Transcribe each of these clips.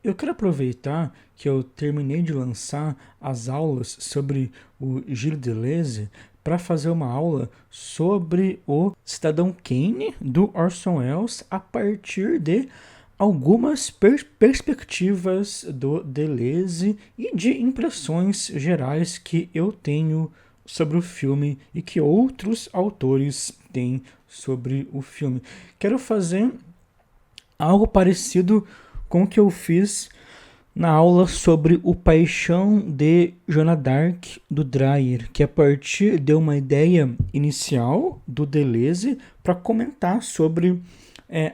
Eu quero aproveitar que eu terminei de lançar as aulas sobre o Gilles Deleuze para fazer uma aula sobre o Cidadão Kane do Orson Welles a partir de algumas perspectivas do Deleuze e de impressões gerais que eu tenho sobre o filme e que outros autores têm sobre o filme. Quero fazer algo parecido com o que eu fiz na aula sobre o Paixão de Joana d'Arc do Dreyer, que é a partir de uma ideia inicial do Deleuze para comentar sobre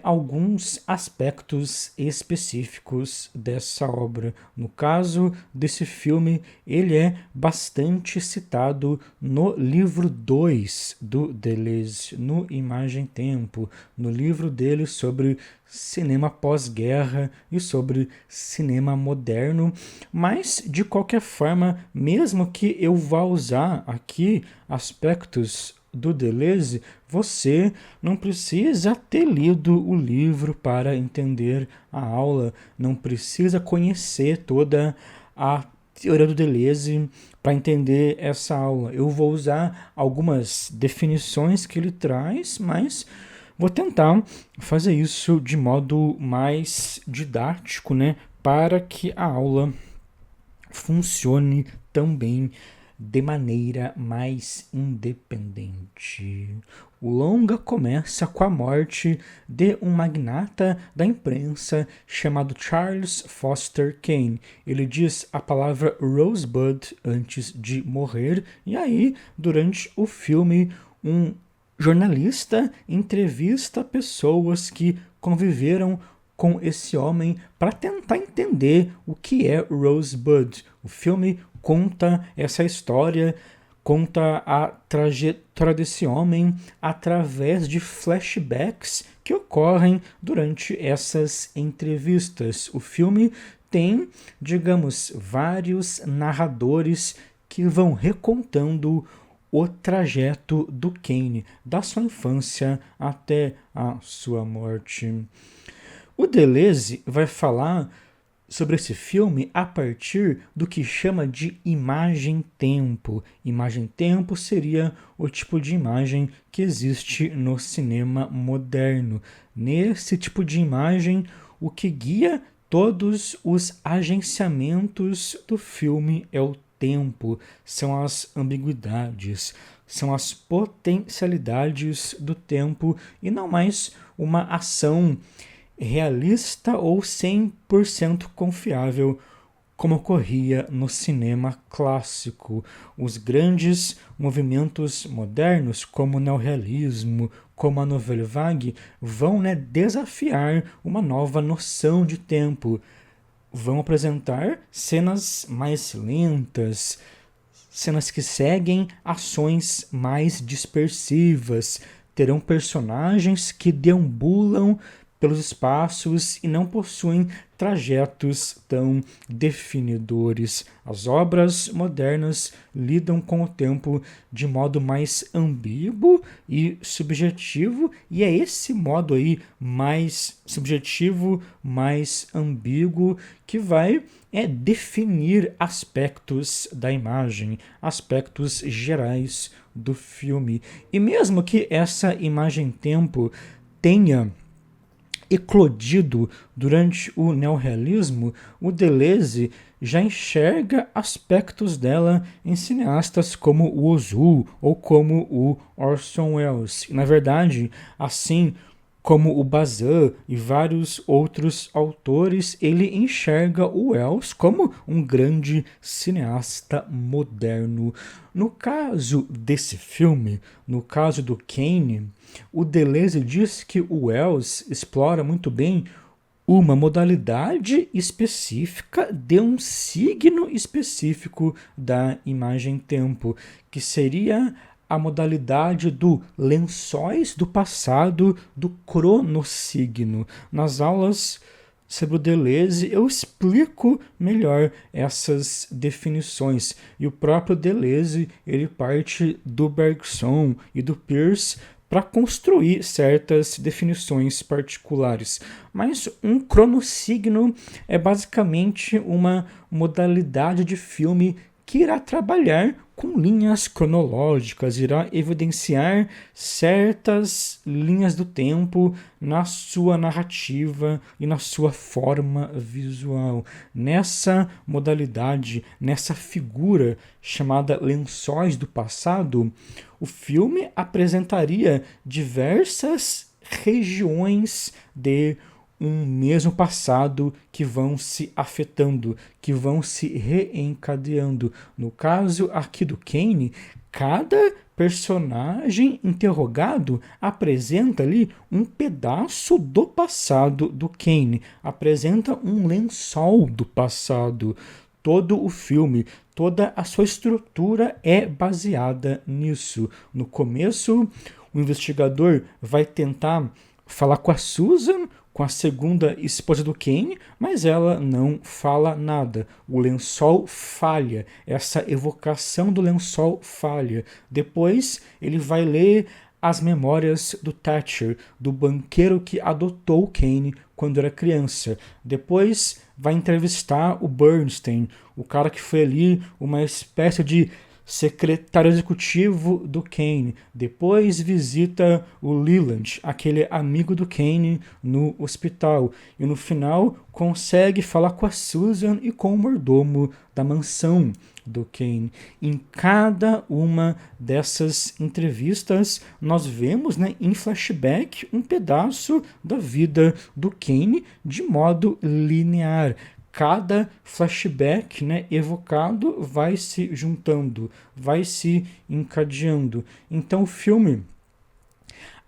alguns aspectos específicos dessa obra. No caso desse filme, ele é bastante citado no livro 2 do Deleuze, no Imagem Tempo, no livro dele sobre cinema pós-guerra e sobre cinema moderno, mas de qualquer forma, mesmo que eu vá usar aqui aspectos do Deleuze, você não precisa ter lido o livro para entender a aula, não precisa conhecer toda a teoria do Deleuze para entender essa aula. Eu vou usar algumas definições que ele traz, mas vou tentar fazer isso de modo mais didático, né, para que a aula funcione também de maneira mais independente. O longa começa com a morte de um magnata da imprensa chamado Charles Foster Kane. Ele diz a palavra Rosebud antes de morrer, e aí, durante o filme, um jornalista entrevista pessoas que conviveram com esse homem para tentar entender o que é Rosebud. O filme conta essa história, conta a trajetória desse homem através de flashbacks que ocorrem durante essas entrevistas. O filme tem, digamos, vários narradores que vão recontando o trajeto do Kane, da sua infância até a sua morte. O Deleuze vai falar sobre esse filme a partir do que chama de imagem-tempo. Imagem-tempo seria o tipo de imagem que existe no cinema moderno. Nesse tipo de imagem, o que guia todos os agenciamentos do filme é o tempo, são as ambiguidades, são as potencialidades do tempo e não mais uma ação realista ou 100% confiável, como ocorria no cinema clássico. Os grandes movimentos modernos, como o neorrealismo, como a Nouvelle Vague, vão desafiar uma nova noção de tempo. Vão apresentar cenas mais lentas, cenas que seguem ações mais dispersivas, terão personagens que deambulam pelos espaços e não possuem trajetos tão definidores. As obras modernas lidam com o tempo de modo mais ambíguo e subjetivo, e é esse modo aí mais subjetivo, mais ambíguo, que vai definir aspectos da imagem, aspectos gerais do filme. E mesmo que essa imagem-tempo tenha eclodido durante o neorrealismo, o Deleuze já enxerga aspectos dela em cineastas como o Ozu ou como o Orson Welles. Na verdade, assim como o Bazin e vários outros autores, ele enxerga o Welles como um grande cineasta moderno. No caso desse filme, no caso do Kane, o Deleuze diz que o Welles explora muito bem uma modalidade específica de um signo específico da imagem-tempo, que seria a modalidade do lençóis do passado do cronossigno. Nas aulas sobre o Deleuze eu explico melhor essas definições, e o próprio Deleuze ele parte do Bergson e do Peirce para construir certas definições particulares. Mas um cronossigno é basicamente uma modalidade de filme que irá trabalhar com linhas cronológicas, irá evidenciar certas linhas do tempo na sua narrativa e na sua forma visual. Nessa modalidade, nessa figura chamada Lençóis do Passado, o filme apresentaria diversas regiões de um mesmo passado que vão se afetando, que vão se reencadeando. No caso aqui do Kane, cada personagem interrogado apresenta ali um pedaço do passado do Kane, apresenta um lençol do passado. Todo o filme, toda a sua estrutura é baseada nisso. No começo, o investigador vai tentar falar com a Susan, com a segunda esposa do Kane, mas ela não fala nada. O lençol falha, essa evocação do lençol falha. Depois ele vai ler as memórias do Thatcher, do banqueiro que adotou o Kane quando era criança. Depois vai entrevistar o Bernstein, o cara que foi ali uma espécie de secretário executivo do Kane. Depois visita o Leland, aquele amigo do Kane, no hospital. E no final consegue falar com a Susan e com o mordomo da mansão do Kane. Em cada uma dessas entrevistas, nós vemos, né, em flashback um pedaço da vida do Kane de modo linear. Cada flashback, né, evocado vai se juntando, vai se encadeando. Então o filme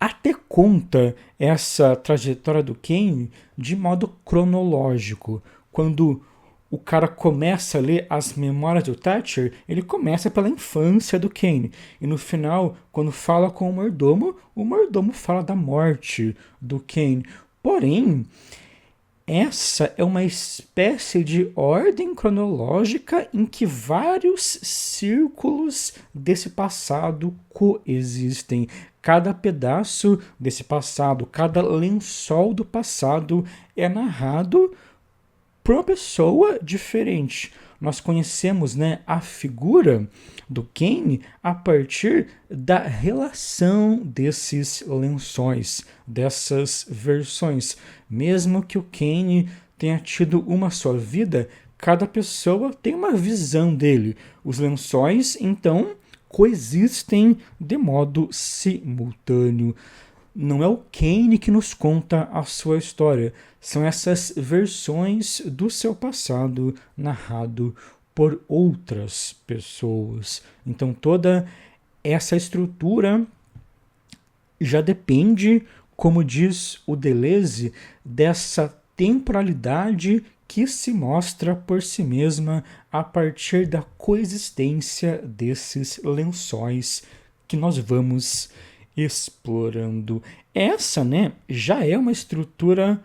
até conta essa trajetória do Kane de modo cronológico. Quando o cara começa a ler as memórias do Thatcher, ele começa pela infância do Kane. E no final, quando fala com o mordomo fala da morte do Kane. Porém, essa é uma espécie de ordem cronológica em que vários círculos desse passado coexistem. Cada pedaço desse passado, cada lençol do passado é narrado por uma pessoa diferente. Nós conhecemos, né, a figura do Kane a partir da relação desses lençóis, dessas versões. Mesmo que o Kane tenha tido uma só vida, cada pessoa tem uma visão dele. Os lençóis, então, coexistem de modo simultâneo. Não é o Kane que nos conta a sua história, são essas versões do seu passado narrado por outras pessoas. Então toda essa estrutura já depende, como diz o Deleuze, dessa temporalidade que se mostra por si mesma a partir da coexistência desses lençóis que nós vamos explorando. Essa, né, já é uma estrutura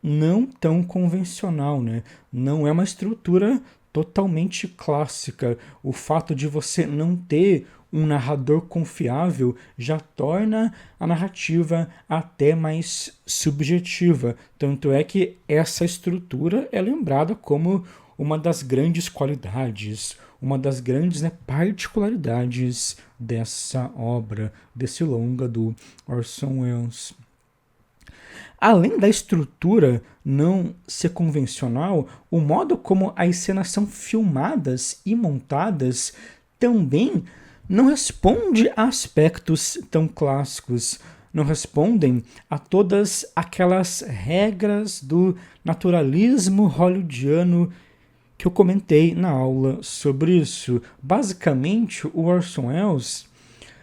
não tão convencional, né? Não é uma estrutura totalmente clássica. O fato de você não ter um narrador confiável já torna a narrativa até mais subjetiva. Tanto é que essa estrutura é lembrada como uma das grandes qualidades, uma das grandes, né, particularidades dessa obra, desse longa do Orson Welles. Além da estrutura não ser convencional, o modo como as cenas são filmadas e montadas também não responde a aspectos tão clássicos, não respondem a todas aquelas regras do naturalismo hollywoodiano que eu comentei na aula sobre isso. Basicamente, o Orson Welles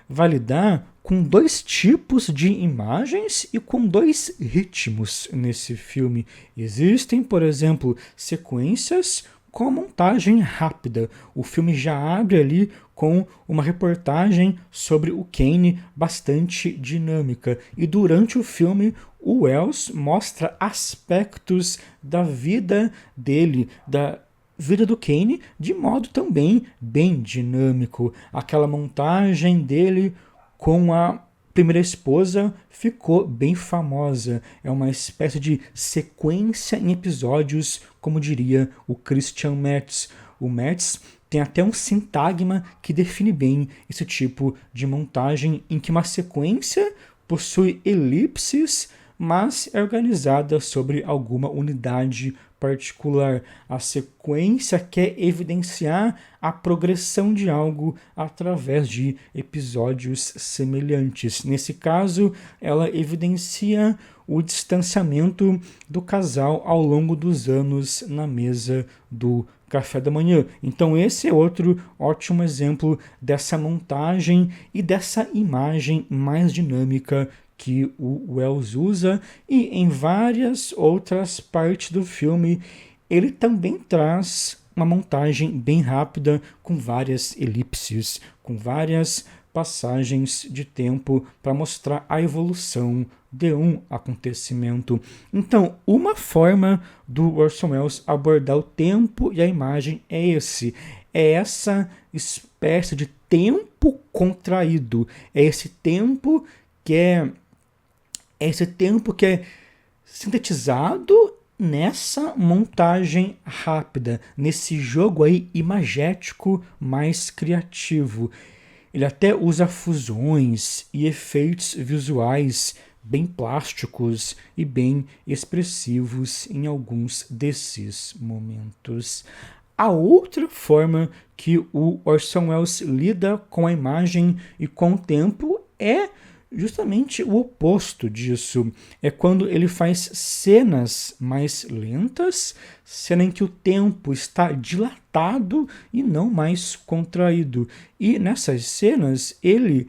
vai lidar com dois tipos de imagens e com dois ritmos nesse filme. Existem, por exemplo, sequências com montagem rápida. O filme já abre ali com uma reportagem sobre o Kane bastante dinâmica. E durante o filme, o Welles mostra aspectos da vida dele, da vida do Kane, de modo também bem dinâmico. Aquela montagem dele com a Primeira Esposa ficou bem famosa. É uma espécie de sequência em episódios, como diria o Christian Metz. O Metz tem até um sintagma que define bem esse tipo de montagem, em que uma sequência possui elipses, mas é organizada sobre alguma unidade particular. A sequência quer evidenciar a progressão de algo através de episódios semelhantes. Nesse caso, ela evidencia o distanciamento do casal ao longo dos anos na mesa do café da manhã. Então esse é outro ótimo exemplo dessa montagem e dessa imagem mais dinâmica que o Wells usa, e em várias outras partes do filme ele também traz uma montagem bem rápida, com várias elipses, com várias passagens de tempo para mostrar a evolução de um acontecimento. Então, uma forma do Orson Welles abordar o tempo e a imagem é essa espécie de tempo contraído, é esse tempo que é sintetizado nessa montagem rápida, nesse jogo aí imagético mais criativo. Ele até usa fusões e efeitos visuais bem plásticos e bem expressivos em alguns desses momentos. A outra forma que o Orson Welles lida com a imagem e com o tempo é justamente o oposto disso. É quando ele faz cenas mais lentas, cena em que o tempo está dilatado e não mais contraído. E nessas cenas ele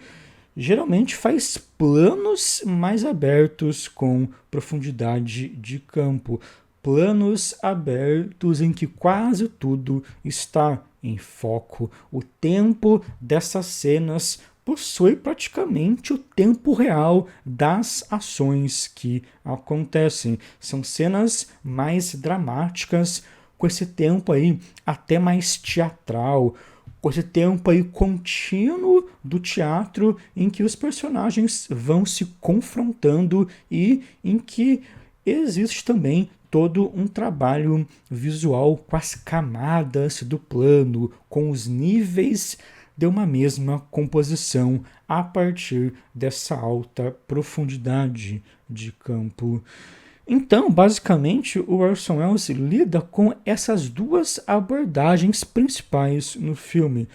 geralmente faz planos mais abertos com profundidade de campo. Planos abertos em que quase tudo está em foco. O tempo dessas cenas possui praticamente o tempo real das ações que acontecem. São cenas mais dramáticas, com esse tempo aí até mais teatral, com esse tempo aí contínuo do teatro, em que os personagens vão se confrontando e em que existe também todo um trabalho visual com as camadas do plano, com os níveis de uma mesma composição a partir dessa alta profundidade de campo. Então, basicamente, o Orson Welles lida com essas duas abordagens principais no filme.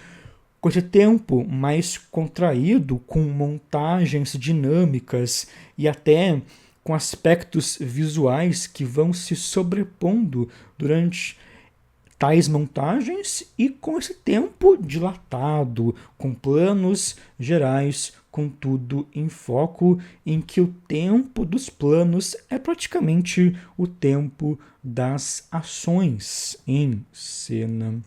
Com esse tempo mais contraído, com montagens dinâmicas e até com aspectos visuais que vão se sobrepondo durante tais montagens, e com esse tempo dilatado, com planos gerais, com tudo em foco, em que o tempo dos planos é praticamente o tempo das ações em cena.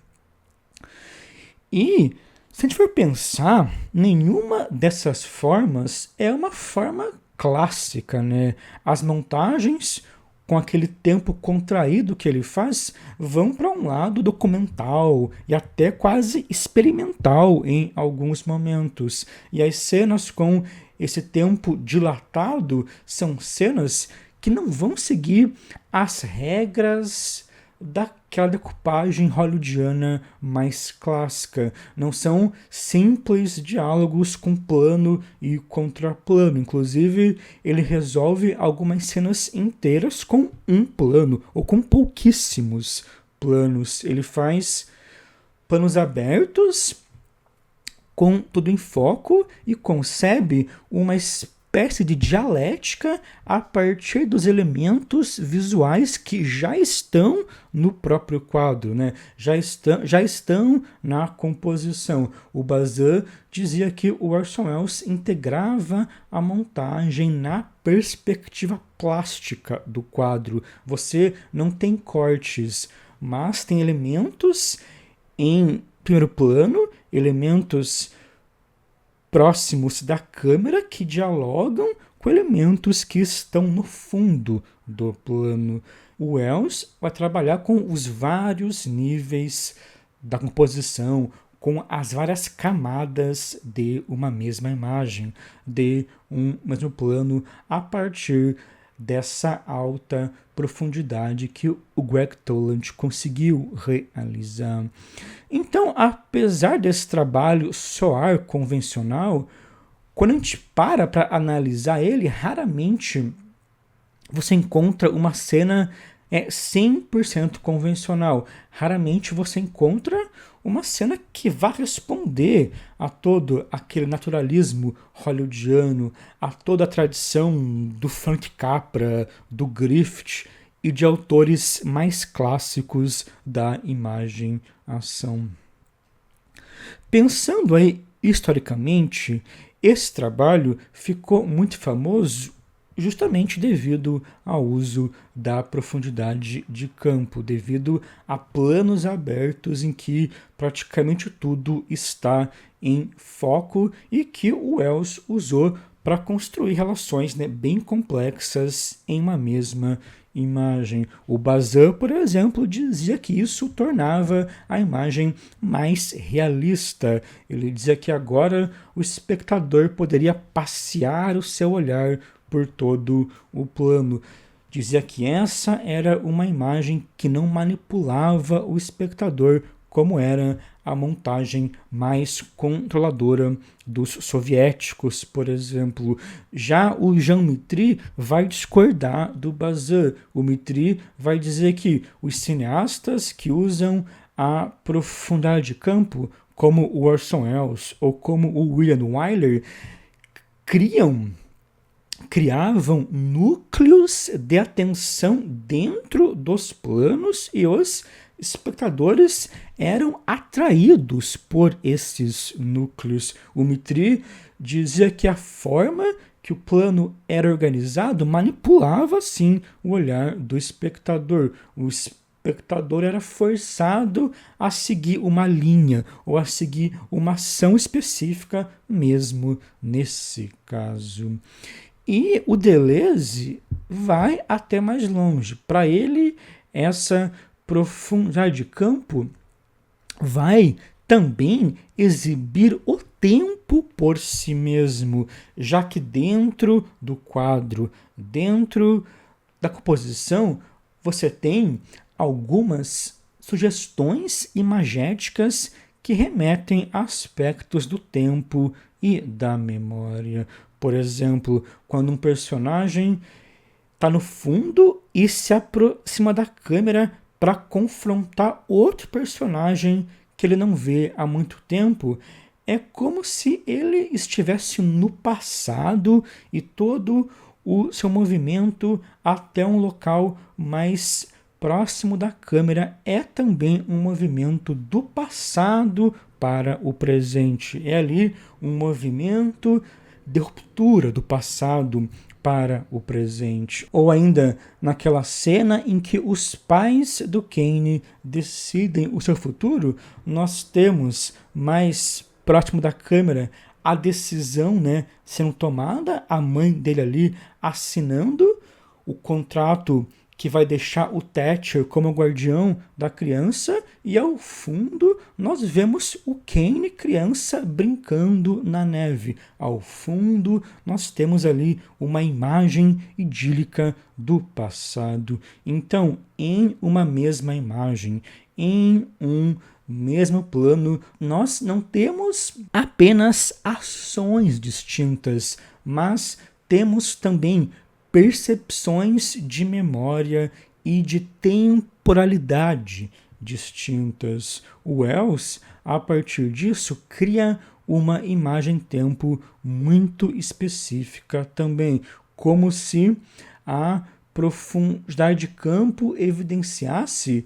E, se a gente for pensar, nenhuma dessas formas é uma forma clássica, né? As montagens, com aquele tempo contraído que ele faz, vão para um lado documental e até quase experimental em alguns momentos. E as cenas com esse tempo dilatado são cenas que não vão seguir as regras daquela decupagem hollywoodiana mais clássica. Não são simples diálogos com plano e contraplano. Inclusive, ele resolve algumas cenas inteiras com um plano, ou com pouquíssimos planos. Ele faz planos abertos, com tudo em foco, e concebe uma espécie de dialética a partir dos elementos visuais que já estão no próprio quadro, né? já estão na composição. O Bazin dizia que o Orson Welles integrava a montagem na perspectiva plástica do quadro. Você não tem cortes, mas tem elementos em primeiro plano, elementos próximos da câmera que dialogam com elementos que estão no fundo do plano. O Welles vai trabalhar com os vários níveis da composição, com as várias camadas de uma mesma imagem, de um mesmo plano, a partir dessa alta profundidade que o Greg Toland conseguiu realizar. Então, apesar desse trabalho soar convencional, quando a gente para analisar ele, raramente você encontra uma cena 100% convencional. Raramente você encontra uma cena que vá responder a todo aquele naturalismo hollywoodiano, a toda a tradição do Frank Capra, do Griffith e de autores mais clássicos da imagem-ação. Pensando aí historicamente, esse trabalho ficou muito famoso justamente devido ao uso da profundidade de campo, devido a planos abertos em que praticamente tudo está em foco e que o Wells usou para construir relações, né, bem complexas em uma mesma imagem. O Bazin, por exemplo, dizia que isso tornava a imagem mais realista. Ele dizia que agora o espectador poderia passear o seu olhar por todo o plano. Dizia que essa era uma imagem que não manipulava o espectador, como era a montagem mais controladora dos soviéticos, por exemplo. Já o Jean Mitry vai discordar do Bazin. O Mitry vai dizer que os cineastas que usam a profundidade de campo, como o Orson Welles ou como o William Wyler, criavam núcleos de atenção dentro dos planos e os espectadores eram atraídos por esses núcleos. O Mitry dizia que a forma que o plano era organizado manipulava, sim, o olhar do espectador. O espectador era forçado a seguir uma linha ou a seguir uma ação específica, mesmo nesse caso. E o Deleuze vai até mais longe. Para ele, essa profundidade de campo vai também exibir o tempo por si mesmo, já que dentro do quadro, dentro da composição, você tem algumas sugestões imagéticas que remetem a aspectos do tempo e da memória. Por exemplo, quando um personagem está no fundo e se aproxima da câmera para confrontar outro personagem que ele não vê há muito tempo, é como se ele estivesse no passado e todo o seu movimento até um local mais próximo da câmera é também um movimento do passado para o presente. É ali um movimento de ruptura do passado para o presente. Ou ainda naquela cena em que os pais do Kane decidem o seu futuro, nós temos mais próximo da câmera a decisão, né, sendo tomada, a mãe dele ali assinando o contrato que vai deixar o Thatcher como guardião da criança, e ao fundo nós vemos o Kane criança brincando na neve. Ao fundo nós temos ali uma imagem idílica do passado. Então, em uma mesma imagem, em um mesmo plano, nós não temos apenas ações distintas, mas temos também percepções de memória e de temporalidade distintas. O Wells, a partir disso, cria uma imagem-tempo muito específica também, como se a profundidade de campo evidenciasse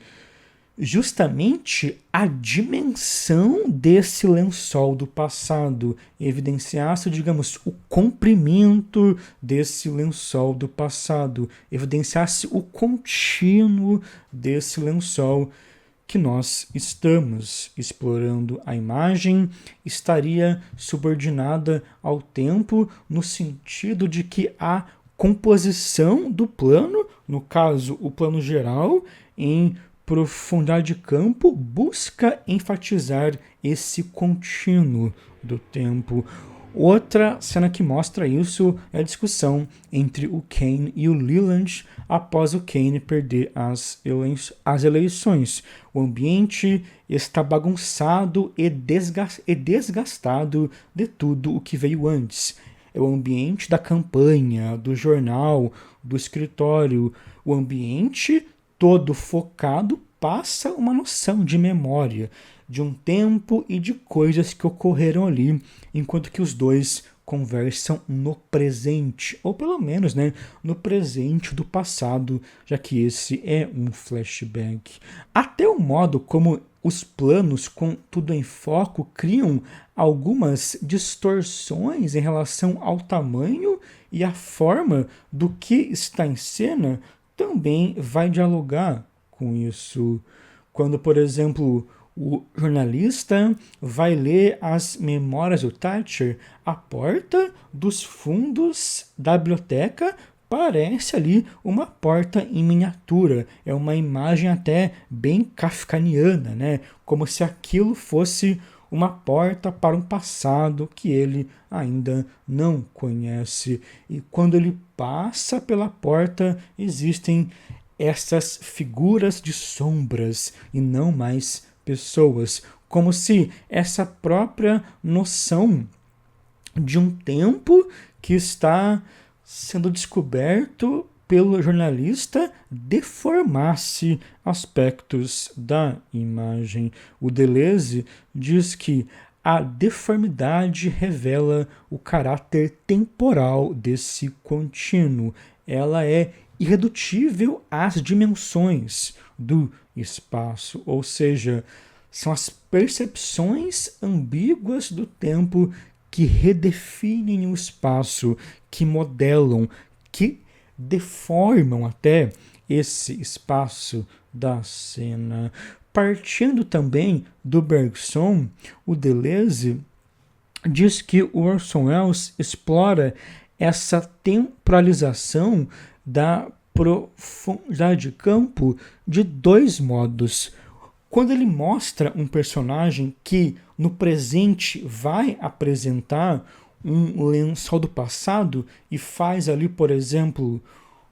justamente a dimensão desse lençol do passado, evidenciasse, digamos, o comprimento desse lençol do passado, evidenciasse o contínuo desse lençol que nós estamos explorando. A imagem estaria subordinada ao tempo no sentido de que a composição do plano, no caso o plano geral, em profundidade de campo busca enfatizar esse contínuo do tempo. Outra cena que mostra isso é a discussão entre o Kane e o Leland após o Kane perder as eleições. O ambiente está bagunçado e desgastado de tudo o que veio antes. É o ambiente da campanha, do jornal, do escritório. O ambiente todo focado passa uma noção de memória, de um tempo e de coisas que ocorreram ali, enquanto que os dois conversam no presente, ou pelo menos, né, no presente do passado, já que esse é um flashback. Até o modo como os planos com tudo em foco criam algumas distorções em relação ao tamanho e à forma do que está em cena também vai dialogar com isso. Quando, por exemplo, o jornalista vai ler as memórias do Thatcher, a porta dos fundos da biblioteca parece ali uma porta em miniatura. É uma imagem até bem kafkaniana, né? Como se aquilo fosse uma porta para um passado que ele ainda não conhece. E quando ele passa pela porta, existem essas figuras de sombras e não mais pessoas, como se essa própria noção de um tempo que está sendo descoberto pelo jornalista deformasse aspectos da imagem. O Deleuze diz que a deformidade revela o caráter temporal desse contínuo. Ela é irredutível às dimensões do espaço, ou seja, são as percepções ambíguas do tempo que redefinem o espaço, que modelam, que deformam até esse espaço da cena. Partindo também do Bergson, o Deleuze diz que o Orson Welles explora essa temporalização da profundidade de campo de dois modos. Quando ele mostra um personagem que no presente vai apresentar um lençol do passado e faz ali, por exemplo,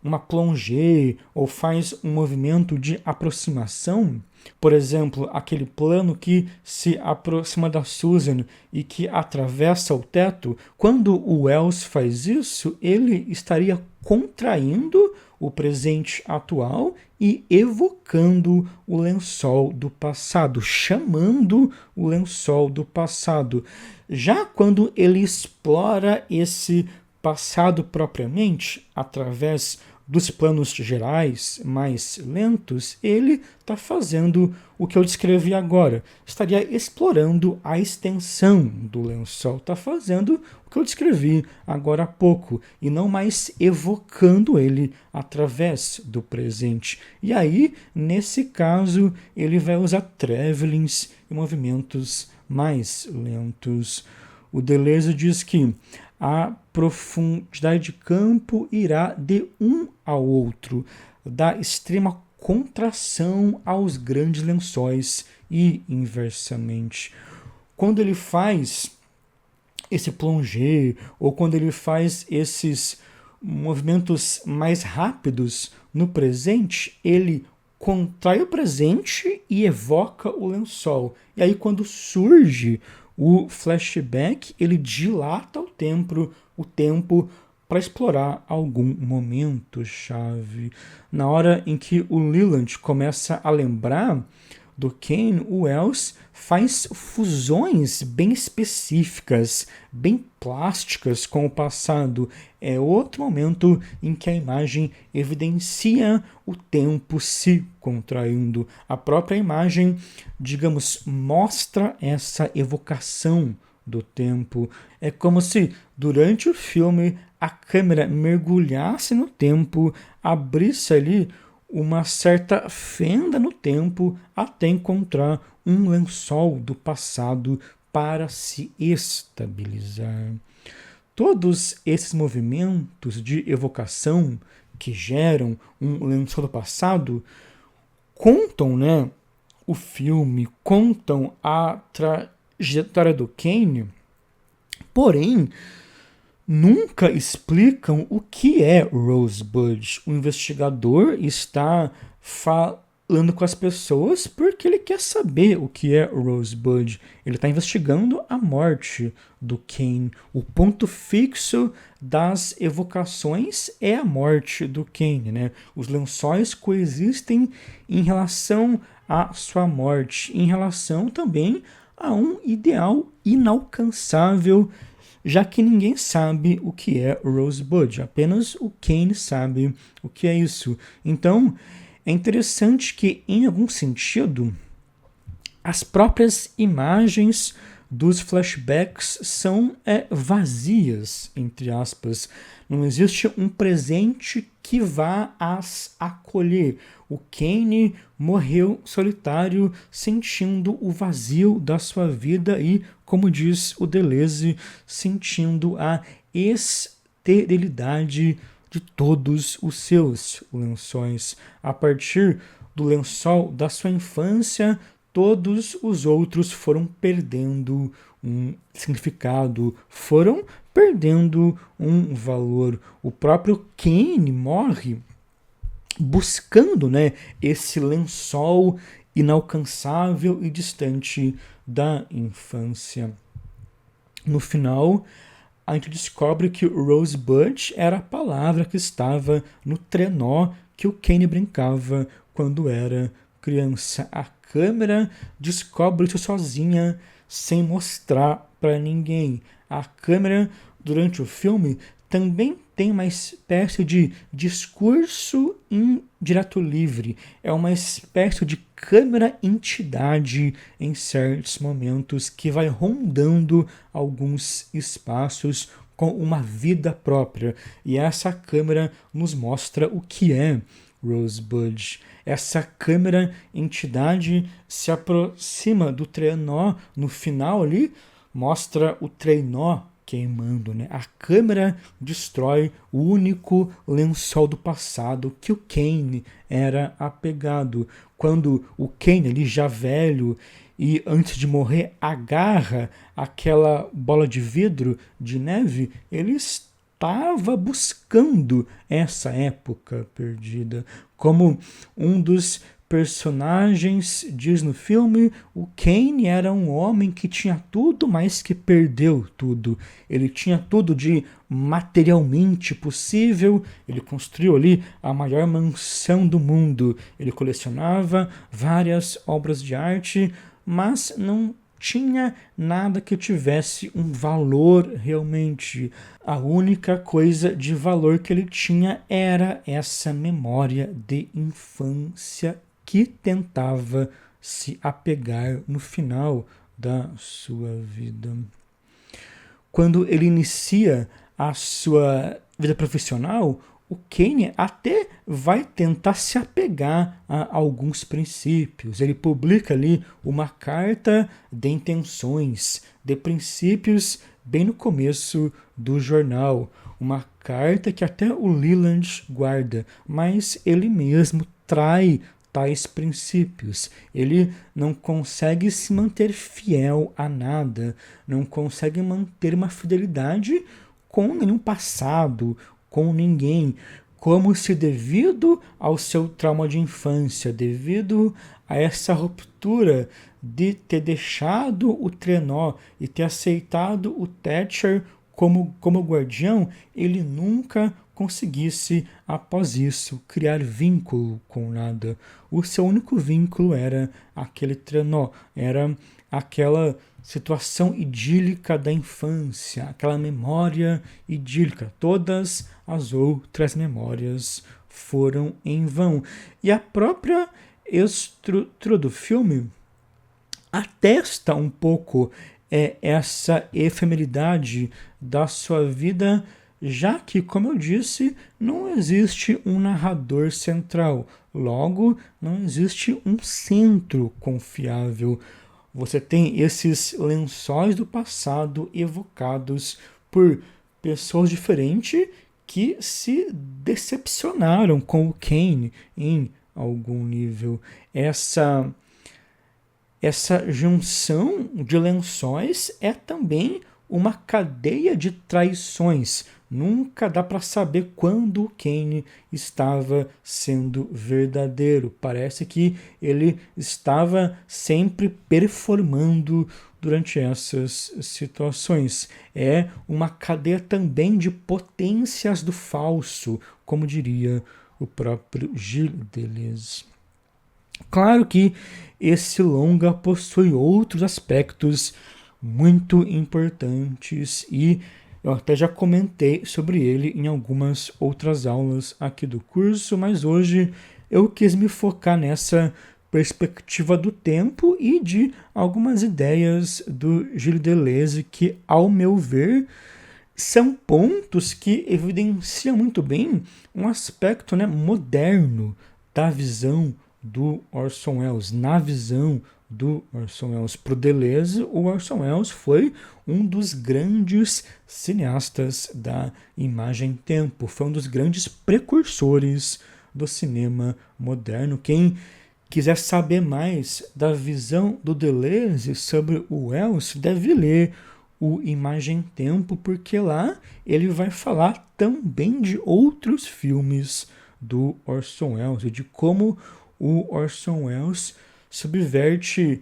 uma plongée ou faz um movimento de aproximação, por exemplo, aquele plano que se aproxima da Susan e que atravessa o teto, quando o Wells faz isso, ele estaria contraindo o presente atual e evocando o lençol do passado, chamando o lençol do passado. Já quando ele explora esse passado propriamente, através dos planos gerais mais lentos, ele está fazendo o que eu descrevi agora. Estaria explorando a extensão do lençol, está fazendo o que eu descrevi agora há pouco, e não mais evocando ele através do presente. E aí, nesse caso, ele vai usar travelings e movimentos mais lentos. O Deleuze diz que a profundidade de campo irá de um ao outro, da extrema contração aos grandes lençóis e inversamente. Quando ele faz esse plongée ou quando ele faz esses movimentos mais rápidos no presente, ele contrai o presente e evoca o lençol. E aí quando surge o flashback, ele dilata o tempo para explorar algum momento-chave. Na hora em que o Leland começa a lembrar do Kane, o Wells faz fusões bem específicas, bem plásticas com o passado. É outro momento em que a imagem evidencia o tempo se contraindo. A própria imagem, digamos, mostra essa evocação do tempo. É como se, durante o filme, a câmera mergulhasse no tempo, abrisse ali uma certa fenda no tempo até encontrar um lençol do passado para se estabilizar. Todos esses movimentos de evocação que geram um lençol do passado contam, né, o filme, contam a trajetória do Kane, porém nunca explicam o que é Rosebud. O investigador está falando com as pessoas porque ele quer saber o que é Rosebud. Ele está investigando a morte do Kane. O ponto fixo das evocações é a morte do Kane, né? Os lençóis coexistem em relação à sua morte, em relação também a um ideal inalcançável, já que ninguém sabe o que é Rosebud, apenas o Kane sabe o que é isso. Então, é interessante que, em algum sentido, as próprias imagens dos flashbacks são vazias, entre aspas. Não existe um presente que vá as acolher. O Kane morreu solitário, sentindo o vazio da sua vida e, como diz o Deleuze, sentindo a esterilidade de todos os seus lençóis. A partir do lençol da sua infância, todos os outros foram perdendo um significado, foram perdendo um valor. O próprio Kane morre buscando, né, esse lençol inalcançável e distante da infância. No final, a gente descobre que Rosebud era a palavra que estava no trenó que o Kane brincava quando era criança. A câmera descobre isso sozinha, sem mostrar para ninguém. A câmera, durante o filme, também tem uma espécie de discurso em direto livre. É uma espécie de câmera-entidade em certos momentos que vai rondando alguns espaços com uma vida própria. E essa câmera nos mostra o que é Rosebud. Essa câmera-entidade se aproxima do trenó no final ali, mostra o trenó queimando, né? A câmera destrói o único lençol do passado que o Kane era apegado. Quando o Kane, ali já velho e antes de morrer, agarra aquela bola de vidro de neve, ele estava buscando essa época perdida. Como um dos personagens diz no filme, o Kane era um homem que tinha tudo, mas que perdeu tudo. Ele tinha tudo de materialmente possível, ele construiu ali a maior mansão do mundo, ele colecionava várias obras de arte, mas não tinha nada que tivesse um valor realmente. A única coisa de valor que ele tinha era essa memória de infância que tentava se apegar no final da sua vida. Quando ele inicia a sua vida profissional, o Kane até vai tentar se apegar a alguns princípios. Ele publica ali uma carta de intenções, de princípios, bem no começo do jornal. Uma carta que até o Leland guarda, mas ele mesmo trai tais princípios. Ele não consegue se manter fiel a nada, não consegue manter uma fidelidade com nenhum passado, com ninguém, como se devido ao seu trauma de infância, devido a essa ruptura de ter deixado o trenó e ter aceitado o Thatcher como guardião, ele nunca conseguisse, após isso, criar vínculo com nada. O seu único vínculo era aquele trenó, era aquela situação idílica da infância, aquela memória idílica. Todas as outras memórias foram em vão. E a própria estrutura do filme atesta um pouco essa efemeridade da sua vida, já que, como eu disse, não existe um narrador central, logo não existe um centro confiável. Você tem esses lençóis do passado evocados por pessoas diferentes que se decepcionaram com o Kane em algum nível. Essa junção de lençóis é também uma cadeia de traições. Nunca dá para saber quando o Kane estava sendo verdadeiro. Parece que ele estava sempre performando durante essas situações. É uma cadeia também de potências do falso, como diria o próprio Gilles Deleuze. Claro que esse longa possui outros aspectos muito importantes e eu até já comentei sobre ele em algumas outras aulas aqui do curso, mas hoje eu quis me focar nessa perspectiva do tempo e de algumas ideias do Gilles Deleuze que, ao meu ver, são pontos que evidenciam muito bem um aspecto, né, moderno da visão do Orson Welles, na visão do Orson Welles. Para o Deleuze, o Orson Welles foi um dos grandes cineastas da imagem-tempo, foi um dos grandes precursores do cinema moderno. Quem quiser saber mais da visão do Deleuze sobre o Welles deve ler o Imagem-Tempo, porque lá ele vai falar também de outros filmes do Orson Welles e de como o Orson Welles subverte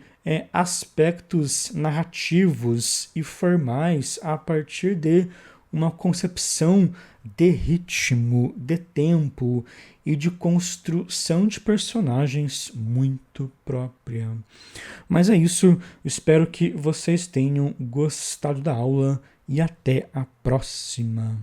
aspectos narrativos e formais a partir de uma concepção de ritmo, de tempo e de construção de personagens muito própria. Mas é isso, espero que vocês tenham gostado da aula e até a próxima.